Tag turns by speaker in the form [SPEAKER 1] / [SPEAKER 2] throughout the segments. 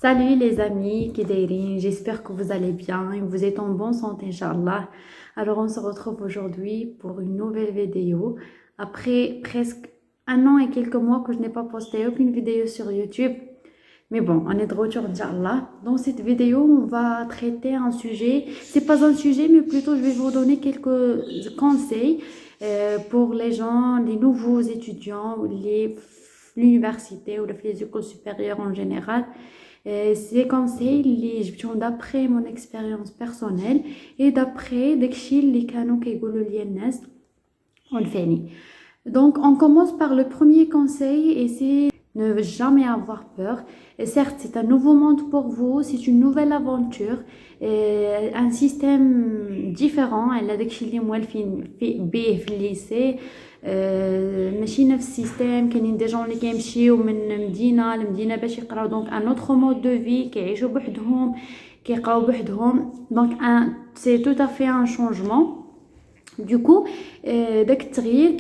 [SPEAKER 1] Salut les amis, qui dairin, j'espère que vous allez bien et que vous êtes en bonne santé, Inch'Allah. Alors on se retrouve aujourd'hui pour une nouvelle vidéo. Après presque un an et quelques mois que je n'ai pas posté aucune vidéo sur YouTube. Mais bon, on est de retour, Inch'Allah. Dans cette vidéo, on va traiter un sujet. C'est pas un sujet, mais plutôt je vais vous donner quelques conseils pour les gens, les nouveaux étudiants, l'université ou les écoles supérieures en général. Ces conseils les جبتهم d'après mon expérience personnelle et d'après داكشي اللي كانوا كيقولوا لي الناس والفاني. Donc on commence par le premier conseil et c'est ne jamais avoir peur. Et certes, c'est un nouveau monde pour vous, c'est une nouvelle aventure, un système différent. Elle a داكشي اللي موالفين به في الليسي. ماشي نفس السيستم. كاينين دي جون اللي كيمشيو من مدينه لمدينه باش يقراو دونك ان اوتر مود دو في كيعيشوا بوحدهم كيقراو بوحدهم دونك سي تو افي ان شونجمون دوكو داك التغيير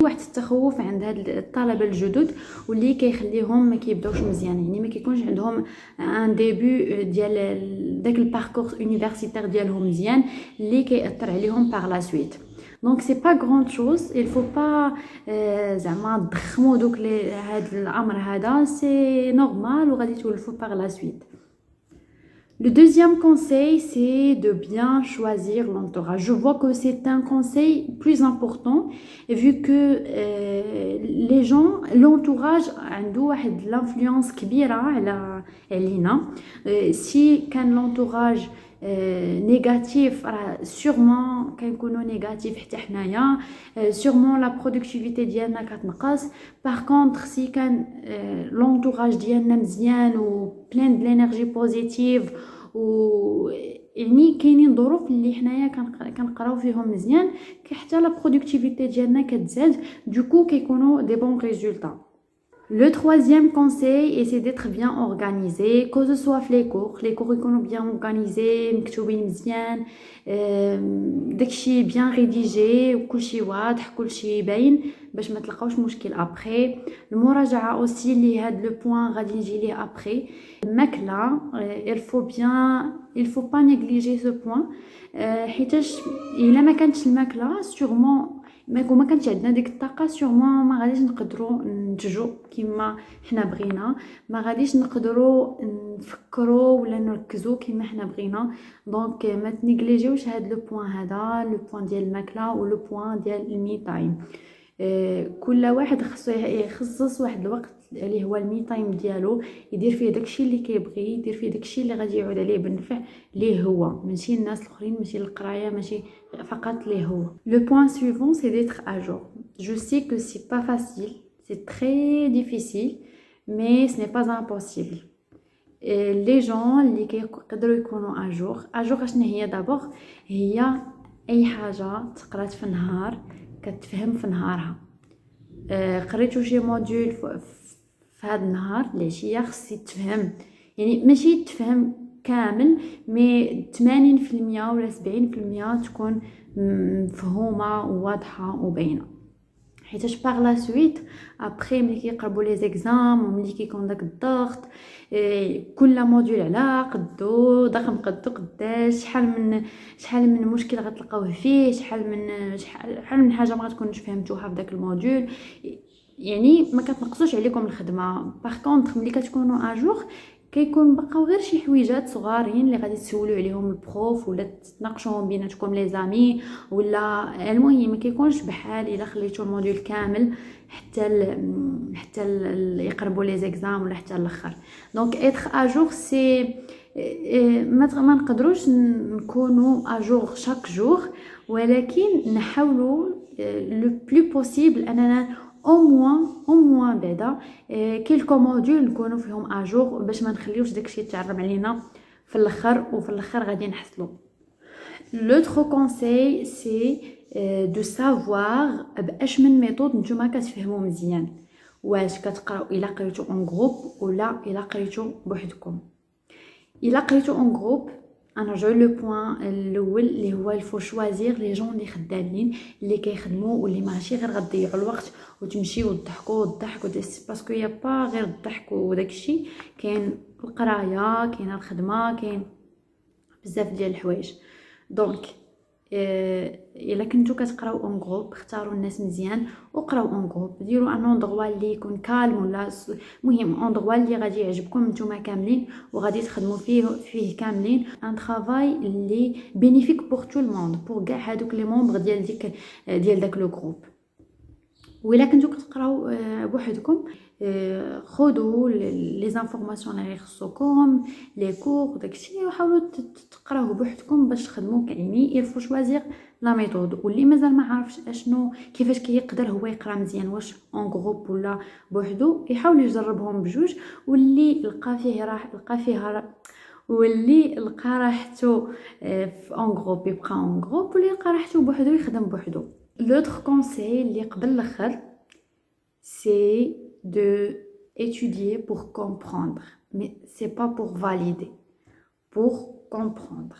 [SPEAKER 1] واحد التخوف عند هاد الطلبه الجدد واللي كيخليهم ما كيبداوش مزيان يعني ما كيكونش عندهم ان ديبي ديال داك الباركور يونيفرسيتير ديالهم مزيان اللي كيأثر عليهم باغ لا سويت. Donc c'est pas grande chose, il faut pas زعما تضخموا دوك هاد الامر هذا, c'est normal وغادي تولفوا par la suite. Le deuxième conseil, c'est de bien choisir l'entourage. Je vois que c'est un conseil plus important, vu que les gens, l'entourage a l'influence كبيرة علينا. Si كان l'entourage négatif, sûrement كنكونوا négatif حتى حنايا, sûrement la productivité ديالنا كتنقص. Par contre, si كان l'entourage ديالنا مزيان و plein de l'énergie positive و يعني كاينين ظروف اللي حنايا كنقراو فيهم مزيان, حتى la productivité ديالنا كتزاد, du coup كيكونوا des bons résultats. Le troisième conseil, c'est d'être bien organisé, que ce soit les cours يكونوا bien organisés, مكتوبين مزيان, داكشي bien rédigé, وكلشي واضح, كلشي باين باش ما تلقاوش مشكل après. المراجعة aussi اللي هاد le point غادي نجي ليه après. الماكلة, il faut pas négliger ce point, حيتاش الا ما كانتش الماكلة sûrement ما كانتش عندنا ديك الطاقه سيغمون ما غاديش نقدروا ننتجوا كما حنا بغينا, ما غاديش نقدروا نفكروا ولا نركزوا كما حنا بغينا. دونك ما تنيجليجيوش هذا لو بوين هذا, لو بوين ديال الماكله ولو بوين ديال المي تايم. كل واحد خصو يخصص واحد الوقت اللي هو المي تايم ديالو, يدير فيه داكشي اللي كيبغي, يدير فيه داكشي اللي غادي يعود عليه بالنفع ليه هو, ماشي الناس الاخرين, ماشي القرايه, ماشي فقط ليه هو. Le point suivant, c'est d'être à jour. Je sais que c'est pas facile, c'est très difficile, mais ce n'est pas impossible. Les gens اللي كيقدروا يكونوا à jour اشنا هي دابور, هي اي حاجه تقرات في النهار كتفهم في نهارها. قريتو شي موديول في هذا النهار العشيه خصك تفهم, يعني ماشي تفهم كامل, مي 80% ولا 70% تكون مفهومه وواضحه وباينه. حيتاش باغ لا سويت ابري ملي كيقربوا لي زيكزام وملي كيكون داك الضغط, كل موديول على قدو, ضخم قدو قداش, شحال من مشكل غتلقاوه فيه, شحال من حاجه ما غتكونوش فهمتوها في داك الموديول, يعني ما كتنقصوش عليكم الخدمه. باغ كونطخ ملي كتكونوا اجور كيكون بقاو غير شي حويجات صغارين اللي غادي تسولوا عليهم البروف ولا تناقشوهم بيناتكم لي زامي, ولا المهم ما كيكونش بحال الا خليتو الموديول كامل حتى يقربوا لي زيكزام ولا حتى الاخر. دونك اتر اجور سي ما نقدروش نكونوا اجور شاك جور, ولكن نحاولوا لو بلو بوسيبل اننا au moins بعدا كيلكو موديول نكونوا فيهم اجور باش ما نخليوش داكشي يتعرب علينا في الاخر, وفي الاخر غادي نحصلوا. L'autre conseil c'est de savoir باش من ميثود نتوما كتفهموا مزيان, واش كتقراو الا قريتو اون جروب ولا الا قريتو بوحدكم. الا قريتو اون جروب نرجعوا لو بوين الاول اللي هو الفو شوازير لي جون اللي خدامين اللي كيخدموا واللي ماشي غير غتضيعوا الوقت وتمشيو وتضحكوا والضحك باسكو يا با غير الضحك وداكشي، كاين القرايه، كاين الخدمه، كاين بزاف ديال الحوايج. دونك الا كنتو كتقراو اون جروب اختاروا الناس مزيان وقراو اون جروب، ديروا ان اندغوا اللي يكون كالم ولا مهم اندغوا اللي غادي يعجبكم نتوما كاملين وغادي تخدموا فيه كاملين، ان طرافاي اللي بينيفيك بور تو الموند، بور كاع هادوك لي مونبر ديال داك لو جروب. وإلا كنتو كتقراو بوحدكم خذوا لي زانفورماسيون اللي يخصكم لي كور داكشي وحاولوا تقراوه بوحدكم باش تخدموا كعيني. يلفو شوازير لا ميثود، واللي مازال ما عارفش اشنو كيفاش كيقدر هو يقرا مزيان واش اون جروب ولا بوحدو يحاول يجربهم بجوج، واللي لقى فيها واللي لقى راحته في اون جروب يبقى اون جروب، واللي لقى راحته بوحدو يخدم بوحدو. L'autre conseil اللي قبل الاخر c'est de étudier pour comprendre, mais c'est pas pour valider, pour comprendre.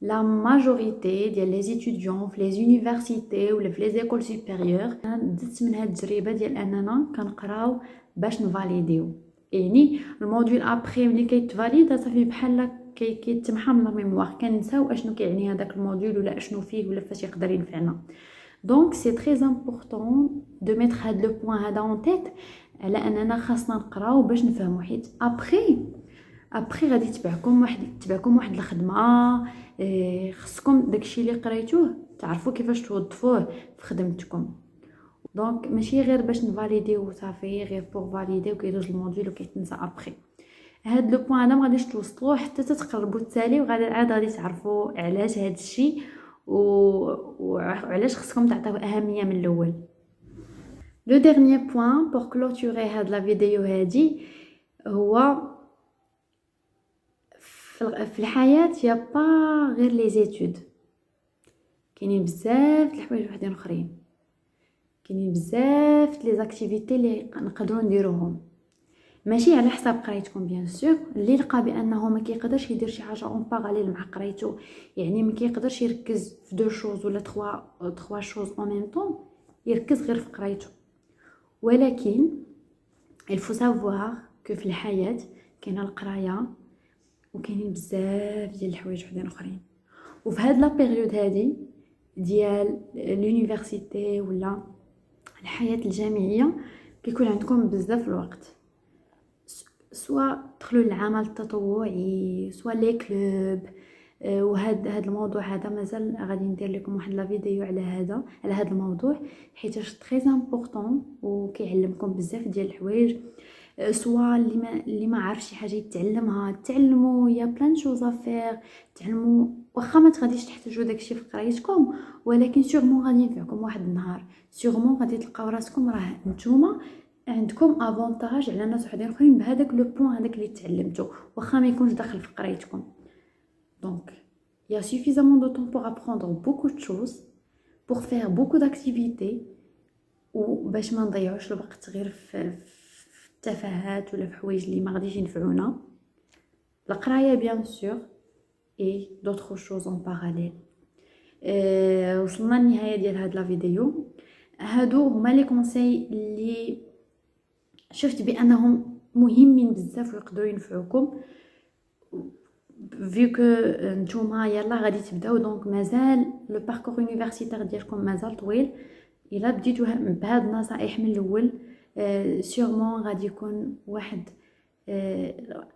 [SPEAKER 1] La majorité des étudiants في les universités ou في les écoles supérieures درت من هاد التجربه ديال اننا كنقراو باش نفاليديو، يعني الموديول ابري ملي كيتفاليد صافي بحال كيتمحى من لا ميموار، كنساو اشنو كيعني هذاك الموديول ولا اشنو فيه ولا فاش يقدر ينفعنا. دونك سي تري امبورطون دو ميتر هاد لو بوين هذا اون تيت على اننا خاصنا نقراو باش نفهمو، حيت ابري غادي تبعكم واحد الخدمه، خصكم داكشي اللي قريتوه تعرفوا كيفاش توظفوه في خدمتكم. دونك ماشي غير باش نفاليديو صافي غير بور فاليدي وكيدوز الموديول وكيتنسى ابري. هاد لو بوين هذا ما غاديش توصلوه حتى تتقربوا التالي، وغادي تعرفوا علاش هاد الشيء وعلاش خصكم تعطيو اهميه من الاول. لو ديرنيي بوين بور كلوتوري هاد لا فيديو هادي هو في الحياه يا با غير لي زيتود، كاينين بزاف د الحوايج وحدين اخرين، كاينين بزاف لي زاكتيفيتي اللي نقدروا نديروهم ماشي على حساب قرايتكم بيان سور. اللي لقى بانه ما كيقدرش يدير شي حاجه اون باراليل مع قرايته، يعني ما كيقدرش يركز في دو شوز ولا تخوا شوز اون ميم طون، يركز غير في قرايته. ولكن il faut savoir que في الحياه كاينه القرايه وكاينين بزاف ديال الحوايج وحدين اخرين، وفي هاد لا بيريود هادي ديال لونيفرسيتي ولا الحياه الجامعيه كيكون عندكم بزاف الوقت، سواء دخلوا للعمل التطوعي سواء لي كلوب. وهاد الموضوع هذا مازال غادي ندير لكم واحد لا فيديو على هذا الموضوع، حيت تري امبورطون وكيعلمكم بزاف ديال الحوايج. سواء اللي ما عارف شي حاجه يتعلمها، تعلموا يا بلان شوز افير، تعلموا واخا ما غاديش تحتاجوا داكشي في قرايتكم، ولكن سيغمون غادي ينفعكم واحد النهار، سيغمون غادي تلقاو راسكم راه نتوما عندكم افونتاج على ناس وحدين اخرين بهذاك لو بوين هذاك اللي تعلمتو واخا ما يكونش داخل في قرايتكم. دونك il y a suffisamment de temps pour apprendre beaucoup de choses, pour faire beaucoup d'activités وباش ما نضيعوش الوقت غير في التفاهات ولا في حوايج اللي ما غاديش ينفعونا. القرايه بيان سور اي دوطخ شوز اون باراليل. وصلنا للنهايه ديال هاد لا فيديو. هادو هما لي كونساي اللي شفت بانهم مهمين بزاف ويقدروا ينفعوكم vu que نتوما يلا غادي تبداو، دونك مازال لو باركور يونيفرسيتير ديالكم مازال طويل. الا بديتو بهاد النصائح من الاول سيغمون غادي يكون واحد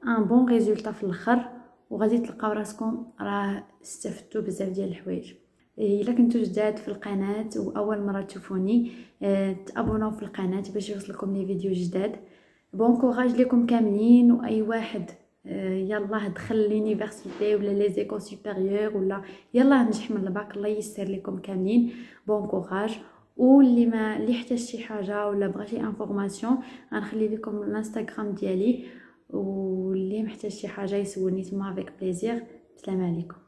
[SPEAKER 1] ان بون ريزولطا في الاخر، وغادي تلقاو راسكم راه استفدتوا بزاف ديال الحوايج. الا كنتو جداد في القناه واول مره تشوفوني تابوناو في القناه باش يوصلكم لي فيديو جداد. بون كوراج لكم كاملين، واي واحد يلا دخل لونيفرسيتي ولا لي زيكول سوبيريور ولا يلا نجح من الباك، الله يسر لكم كاملين. بون كوراج. واللي احتاج شي حاجه ولا بغى شي انفورماسيون غنخلي لكم الانستغرام ديالي، واللي محتاج شي حاجه يسولني تما افيك بليزير. السلام عليكم.